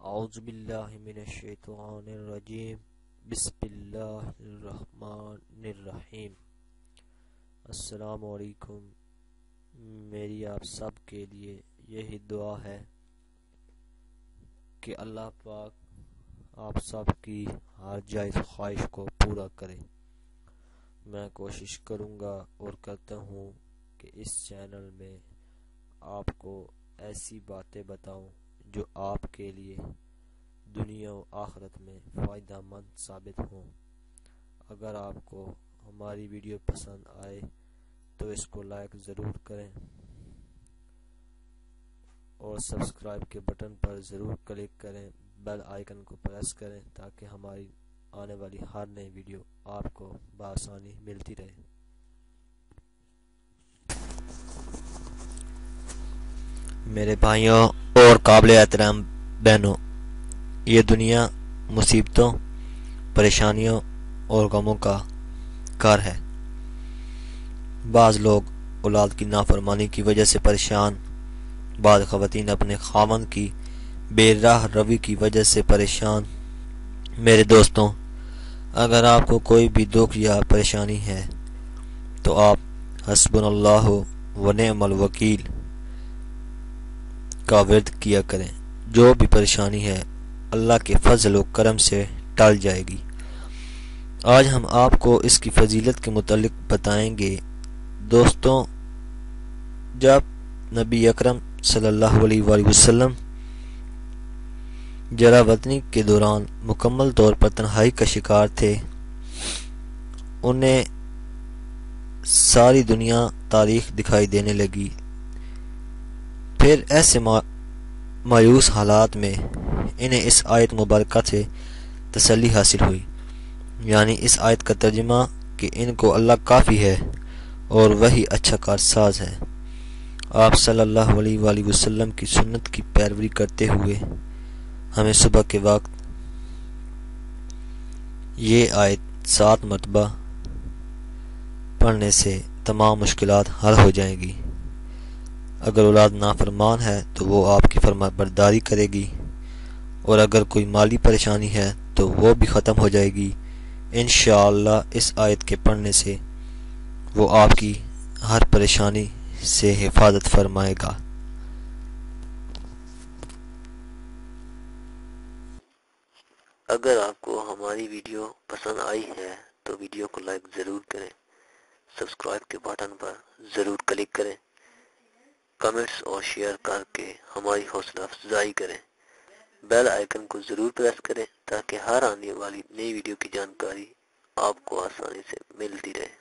اعوذ باللہ من الشیطان الرجیم بسم اللہ الرحمن الرحیم۔ السلام علیکم۔ میری آپ سب کے لیے یہی دعا ہے کہ اللہ پاک آپ سب کی ہر جائز خواہش کو پورا کرے۔ میں کوشش کروں گا اور کرتا ہوں کہ اس چینل میں آپ کو ایسی باتیں بتاؤں جو آپ کے لیے دنیا و آخرت میں فائدہ مند ثابت ہوں۔ اگر آپ کو ہماری ویڈیو پسند آئے تو اس کو لائک ضرور کریں اور سبسکرائب کے بٹن پر ضرور کلک کریں، بیل آئیکن کو پریس کریں تاکہ ہماری آنے والی ہر نئی ویڈیو آپ کو بآسانی ملتی رہے۔ میرے بھائیوں اور قابل احترام بہنوں، یہ دنیا مصیبتوں، پریشانیوں اور غموں کا گھر ہے۔ بعض لوگ اولاد کی نافرمانی کی وجہ سے پریشان، بعض خواتین اپنے خاوند کی بے راہ روی کی وجہ سے پریشان۔ میرے دوستوں، اگر آپ کو کوئی بھی دکھ یا پریشانی ہے تو آپ حسبنا اللہ و نعم الوکیل کا ورد کیا کریں۔ جو بھی پریشانی ہے اللہ کے فضل و کرم سے ٹل جائے گی۔ آج ہم آپ کو اس کی فضیلت کے متعلق بتائیں گے۔ دوستوں، جب نبی اکرم صلی اللہ علیہ وآلہ وسلم جرہ وطنی کے دوران مکمل طور پر تنہائی کا شکار تھے، انہیں ساری دنیا تاریخ دکھائی دینے لگی۔ پھر ایسے مایوس حالات میں انہیں اس آیت مبارکہ سے تسلی حاصل ہوئی، یعنی اس آیت کا ترجمہ کہ ان کو اللہ کافی ہے اور وہی اچھا کارساز ہے۔ آپ صلی اللہ علیہ وآلہ وسلم کی سنت کی پیروی کرتے ہوئے ہمیں صبح کے وقت یہ آیت 7 مرتبہ پڑھنے سے تمام مشکلات حل ہو جائیں گی۔ اگر اولاد نافرمان ہے تو وہ آپ کی فرما برداری کرے گی، اور اگر کوئی مالی پریشانی ہے تو وہ بھی ختم ہو جائے گی۔ انشاءاللہ اس آیت کے پڑھنے سے وہ آپ کی ہر پریشانی سے حفاظت فرمائے گا۔ اگر آپ کو ہماری ویڈیو پسند آئی ہے تو ویڈیو کو لائک ضرور کریں، سبسکرائب کے بٹن پر ضرور کلک کریں، کمنٹس اور شیئر کر کے ہماری حوصلہ افزائی کریں، بیل آئیکن کو ضرور پریس کریں تاکہ ہر آنے والی نئی ویڈیو کی جانکاری آپ کو آسانی سے ملتی رہے۔